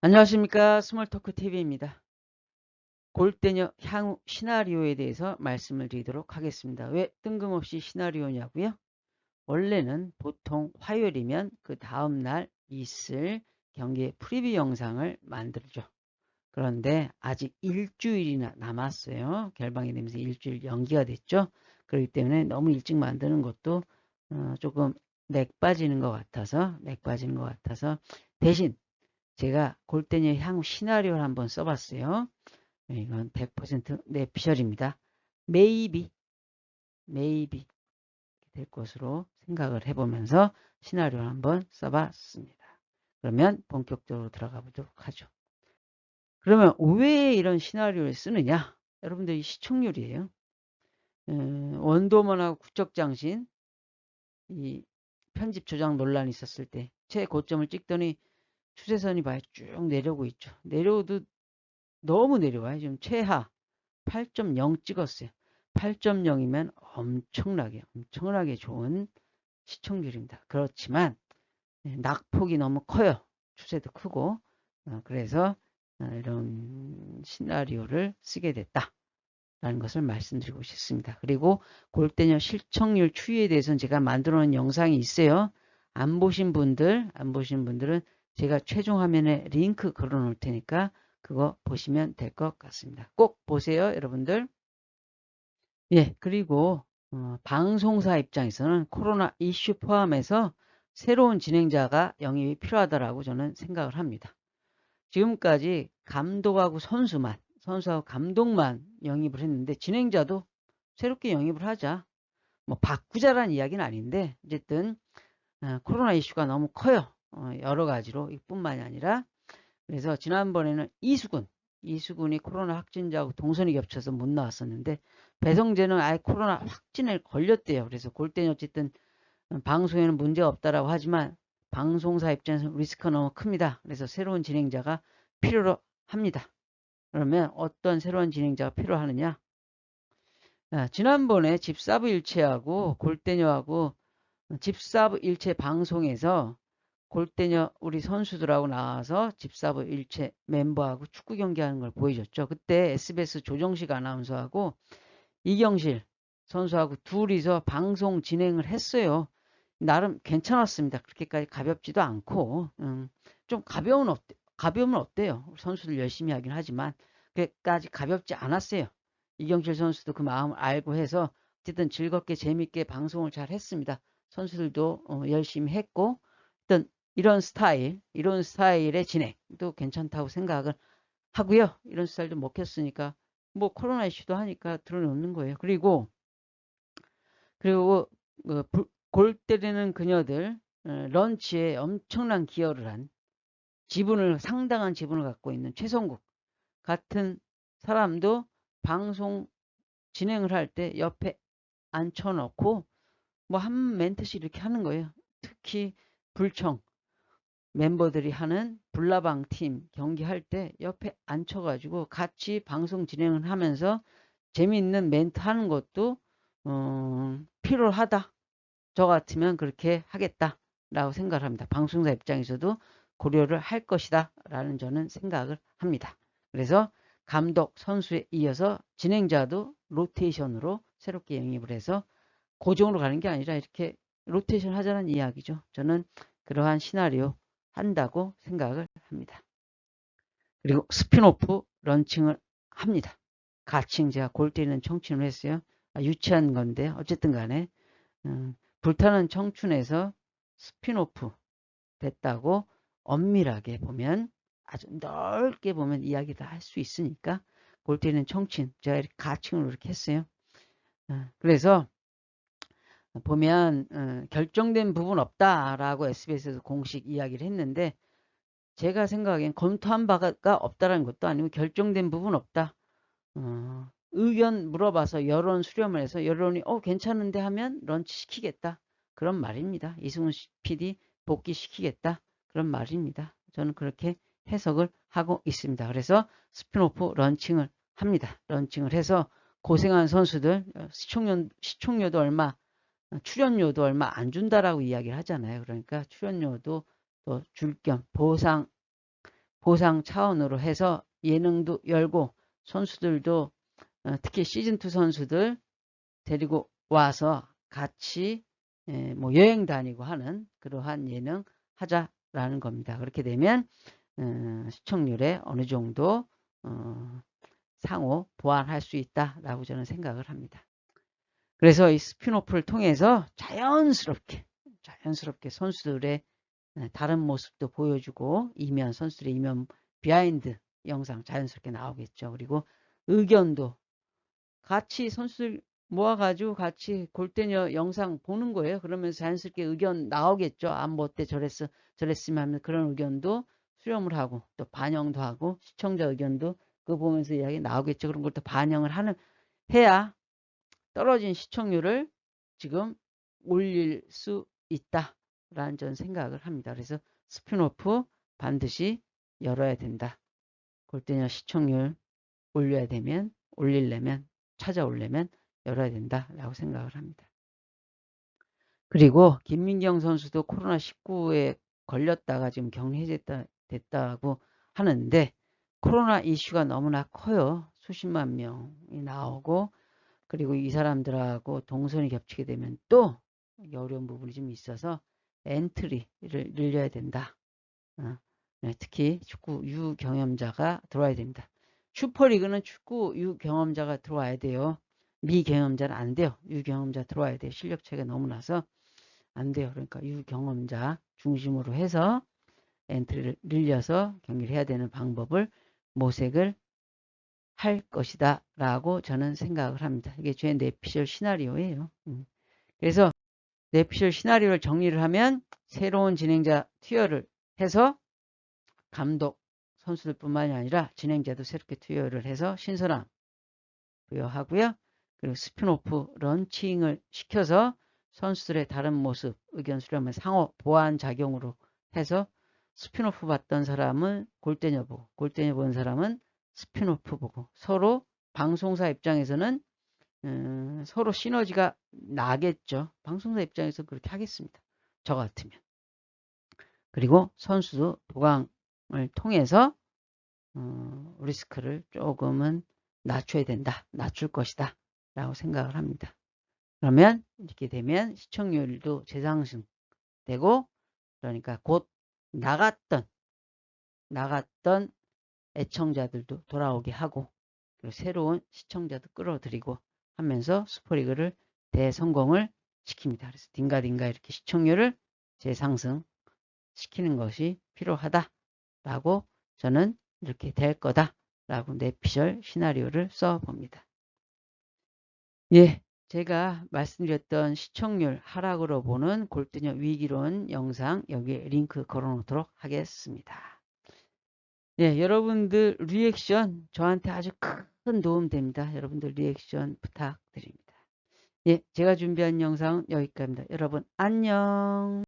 안녕하십니까. 스몰토크TV입니다. 골대녀 향후 시나리오에 대해서 말씀을 드리도록 하겠습니다. 왜 뜬금없이 시나리오냐고요? 원래는 보통 화요일이면 그 다음날 있을 경기의 프리뷰 영상을 만들죠. 그런데 아직 일주일이나 남았어요. 결방이 되면서 일주일 연기가 됐죠. 그렇기 때문에 너무 일찍 만드는 것도 조금 맥 빠지는 것 같아서 대신 제가 골대녀 향후 시나리오를 한번 써봤어요. 이건 100% 내 피셜입니다. maybe 될 것으로 생각을 해보면서 시나리오를 한번 써봤습니다. 그러면 본격적으로 들어가 보도록 하죠. 그러면 왜 이런 시나리오를 쓰느냐? 여러분들이 시청률이에요. 원도먼하고 국적장신 이 편집 조작 논란이 있었을 때 최고점을 찍더니 추세선이 봐요. 쭉 내려오고 있죠. 내려오도 너무 내려와요. 지금 최하 8.0 찍었어요. 8.0이면 엄청나게 좋은 시청률입니다. 그렇지만 낙폭이 너무 커요. 추세도 크고 그래서 이런 시나리오를 쓰게 됐다라는 것을 말씀드리고 싶습니다. 그리고 골대녀 시청률 추이에 대해서는 제가 만들어 놓은 영상이 있어요. 안 보신 분들은 제가 최종 화면에 링크 걸어 놓을 테니까 그거 보시면 될 것 같습니다. 꼭 보세요, 여러분들. 예, 그리고 방송사 입장에서는 코로나 이슈 포함해서 새로운 진행자가 영입이 필요하다라고 저는 생각을 합니다. 지금까지 감독하고 선수하고 감독만 영입을 했는데 진행자도 새롭게 영입을 하자. 뭐 바꾸자라는 이야기는 아닌데 어쨌든 코로나 이슈가 너무 커요. 여러 가지로 이뿐만이 아니라 그래서 지난번에는 이수근이 코로나 확진자하고 동선이 겹쳐서 못 나왔었는데 배성재는 아예 코로나 확진에 걸렸대요. 그래서 골대는 어쨌든 방송에는 문제가 없다라고 하지만 방송사 입장에서 리스크가 너무 큽니다. 그래서 새로운 진행자가 필요로 합니다. 그러면 어떤 새로운 진행자가 필요하느냐? 지난번에 집사부 일체하고 골대녀하고 집사부 일체 방송에서 골대녀 우리 선수들하고 나와서 집사부 일체 멤버하고 축구 경기하는 걸 보여줬죠. 그때 SBS 조정식 아나운서하고 이경실 선수하고 둘이서 방송 진행을 했어요. 나름 괜찮았습니다. 그렇게까지 가볍지도 않고 좀 가벼우면 어때요? 선수들 열심히 하긴 하지만 그까지 가볍지 않았어요. 이경실 선수도 그 마음을 알고 해서 어쨌든 즐겁게 재밌게 방송을 잘 했습니다. 선수들도 열심히 했고 어떤 이런 스타일의 진행도 괜찮다고 생각을 하고요. 이런 스타일도 먹혔으니까 뭐 코로나 이슈도 하니까 드러놓는 거예요. 그리고 골 때리는 그녀들 런치에 엄청난 기여를 한 상당한 지분을 갖고 있는 최성국 같은 사람도 방송 진행을 할 때 옆에 앉혀놓고 뭐 한 멘트씩 이렇게 하는 거예요. 특히 불청 멤버들이 하는 불나방 팀 경기할 때 옆에 앉혀가지고 같이 방송 진행을 하면서 재미있는 멘트 하는 것도 필요하다. 저 같으면 그렇게 하겠다라고 생각을 합니다. 방송사 입장에서도 고려를 할 것이다 라는 저는 생각을 합니다. 그래서 감독, 선수에 이어서 진행자도 로테이션으로 새롭게 영입을 해서 고정으로 가는 게 아니라 이렇게 로테이션 하자는 이야기죠. 저는 그러한 시나리오 한다고 생각을 합니다. 그리고 스피노프 런칭을 합니다. 가칭 제가 골 때리는 청춘을 했어요. 유치한 건데 어쨌든 간에 불타는 청춘에서 스피노프 됐다고 엄밀하게 보면 아주 넓게 보면 이야기 다 할 수 있으니까 골 때리는 청춘 제가 이렇게 가칭으로 이렇게 했어요. 그래서 보면 결정된 부분 없다라고 SBS에서 공식 이야기를 했는데 제가 생각하기엔 검토한 바가 없다라는 것도 아니고 결정된 부분 없다. 의견 물어봐서 여론 수렴을 해서 여론이 괜찮은데 하면 런치 시키겠다. 그런 말입니다. 이승훈 PD 복귀시키겠다. 그런 말입니다. 저는 그렇게 해석을 하고 있습니다. 그래서 스피노프 런칭을 합니다. 런칭을 해서 고생한 선수들 시청료도 얼마 출연료도 얼마 안 준다라고 이야기를 하잖아요. 그러니까 출연료도 또 줄 겸 보상 보상 차원으로 해서 예능도 열고 선수들도 특히 시즌2 선수들 데리고 와서 같이 뭐 여행 다니고 하는 그러한 예능 하자라는 겁니다. 그렇게 되면 시청률에 어느 정도 상호 보완할 수 있다라고 저는 생각을 합니다. 그래서 이 스피노프를 통해서 자연스럽게 선수들의 다른 모습도 보여주고 선수들의 이면 비하인드 영상 자연스럽게 나오겠죠. 그리고 의견도 같이 선수들 모아가지고 같이 골대녀 영상 보는 거예요. 그러면서 자연스럽게 의견 나오겠죠. 뭐 어때 저랬으면 하면 그런 의견도 수렴을 하고 또 반영도 하고 시청자 의견도 그거 보면서 이야기 나오겠죠. 그런 걸 또 반영을 해야 떨어진 시청률을 지금 올릴 수 있다라는 저는 생각을 합니다. 그래서 스피노프 반드시 열어야 된다. 골대녀 시청률 올리려면 찾아오려면 열어야 된다라고 생각을 합니다. 그리고 김민경 선수도 코로나19에 걸렸다가 지금 격리됐다고 하는데 코로나 이슈가 너무나 커요. 수십만 명이 나오고 그리고 이 사람들하고 동선이 겹치게 되면 또 어려운 부분이 좀 있어서 엔트리를 늘려야 된다. 특히 축구 유경험자가 들어와야 됩니다. 슈퍼리그는 축구 유경험자가 들어와야 돼요. 미경험자는 안 돼요. 유경험자 들어와야 돼요. 실력 차이가 너무 나서 안 돼요. 그러니까 유경험자 중심으로 해서 엔트리를 늘려서 경기를 해야 되는 방법을 모색을 할 것이다 라고 저는 생각을 합니다. 이게 제 뇌피셜 시나리오예요. 그래서 뇌피셜 시나리오를 정리를 하면 새로운 진행자 투여를 해서 감독 선수들 뿐만이 아니라 진행자도 새롭게 투여를 해서 신선함 부여하고요. 그리고 스피노프 런칭을 시켜서 선수들의 다른 모습 의견 수렴을 상호 보완 작용으로 해서 스피노프 봤던 사람은 골대녀 보고 골대녀 본 사람은 스피노프 보고 서로 방송사 입장에서는 서로 시너지가 나겠죠. 방송사 입장에서 그렇게 하겠습니다. 저 같으면. 그리고 선수도 보강을 통해서 리스크를 조금은 낮춰야 된다. 낮출 것이다. 라고 생각을 합니다. 그러면 이렇게 되면 시청률도 재상승되고 그러니까 곧 나갔던 애청자들도 돌아오게 하고 그리고 새로운 시청자도 끌어들이고 하면서 슈퍼리그를 대성공을 시킵니다. 그래서 딩가딩가 이렇게 시청률을 재상승 시키는 것이 필요하다라고 저는 이렇게 될 거다라고 뇌피셜 시나리오를 써봅니다. 예, 제가 말씀드렸던 시청률 하락으로 보는 골대녀 위기론 영상 여기에 링크 걸어놓도록 하겠습니다. 예, 여러분들 리액션 저한테 아주 큰 도움 됩니다. 여러분들 리액션 부탁드립니다. 예, 제가 준비한 영상은 여기까지입니다. 여러분 안녕.